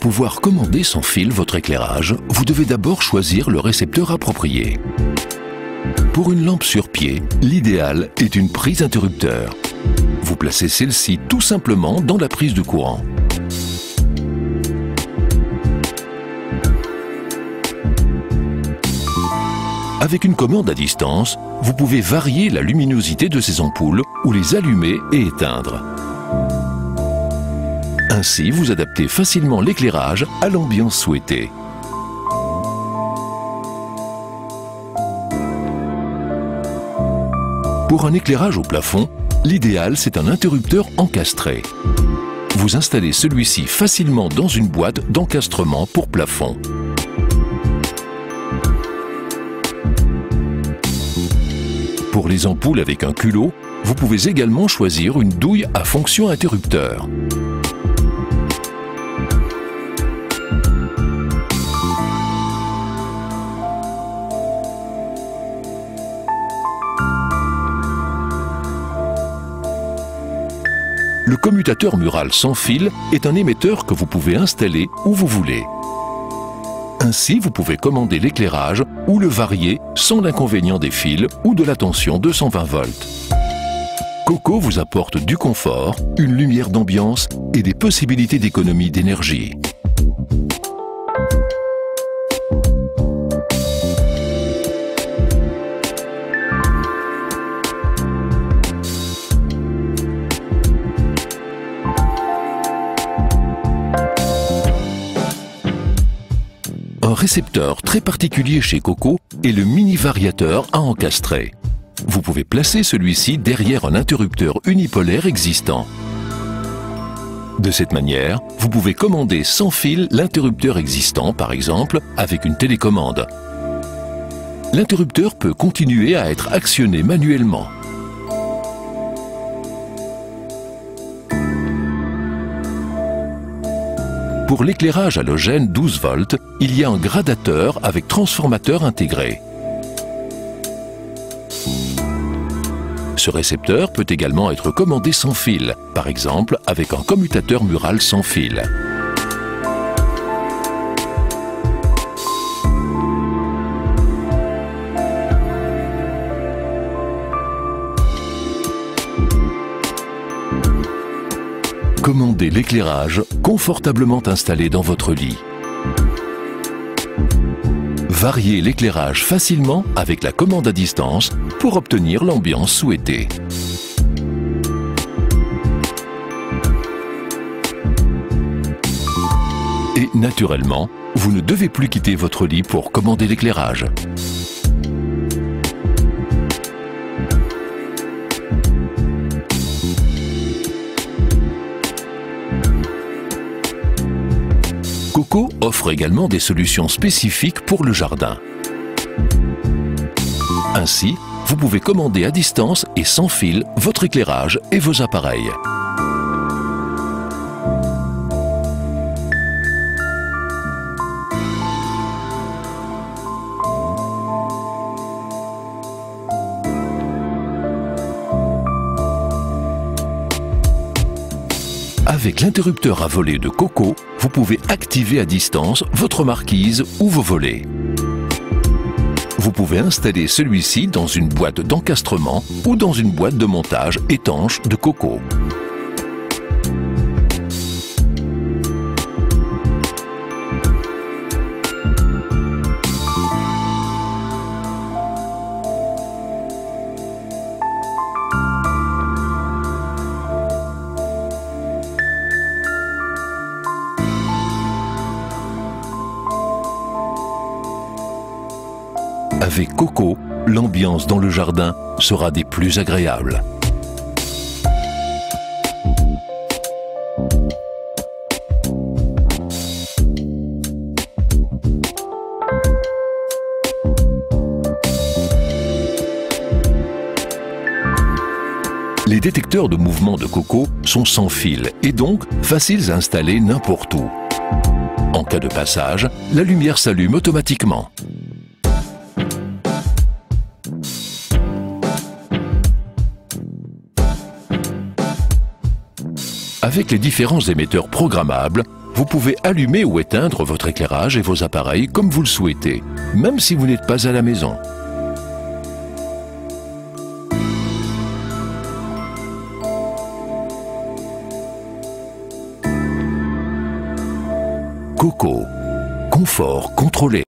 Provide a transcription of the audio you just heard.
pouvoir commander sans fil votre éclairage, vous devez d'abord choisir le récepteur approprié. Pour une lampe sur pied, l'idéal est une prise interrupteur. Vous placez celle-ci tout simplement dans la prise de courant. Avec une commande à distance, vous pouvez varier la luminosité de ces ampoules ou les allumer et éteindre. Ainsi, vous adaptez facilement l'éclairage à l'ambiance souhaitée. Pour un éclairage au plafond, l'idéal c'est un interrupteur encastré. Vous installez celui-ci facilement dans une boîte d'encastrement pour plafond. Pour les ampoules avec un culot, vous pouvez également choisir une douille à fonction interrupteur. Le commutateur mural sans fil est un émetteur que vous pouvez installer où vous voulez. Ainsi, vous pouvez commander l'éclairage ou le varier sans l'inconvénient des fils ou de la tension 220 volts. Coco vous apporte du confort, une lumière d'ambiance et des possibilités d'économie d'énergie. Un récepteur très particulier chez Coco est le mini variateur à encastrer. Vous pouvez placer celui-ci derrière un interrupteur unipolaire existant. De cette manière, vous pouvez commander sans fil l'interrupteur existant, par exemple, avec une télécommande. L'interrupteur peut continuer à être actionné manuellement. Pour l'éclairage halogène 12 volts, il y a un gradateur avec transformateur intégré. Ce récepteur peut également être commandé sans fil, par exemple avec un commutateur mural sans fil. Commandez l'éclairage confortablement installé dans votre lit. Variez l'éclairage facilement avec la commande à distance pour obtenir l'ambiance souhaitée. Et naturellement, vous ne devez plus quitter votre lit pour commander l'éclairage. Coco offre également des solutions spécifiques pour le jardin. Ainsi, vous pouvez commander à distance et sans fil votre éclairage et vos appareils. Avec l'interrupteur à volets de Coco, vous pouvez activer à distance votre marquise ou vos volets. Vous pouvez installer celui-ci dans une boîte d'encastrement ou dans une boîte de montage étanche de Coco. Avec Coco, l'ambiance dans le jardin sera des plus agréables. Les détecteurs de mouvement de Coco sont sans fil et donc faciles à installer n'importe où. En cas de passage, la lumière s'allume automatiquement. Avec les différents émetteurs programmables, vous pouvez allumer ou éteindre votre éclairage et vos appareils comme vous le souhaitez, même si vous n'êtes pas à la maison. Coco, confort contrôlé.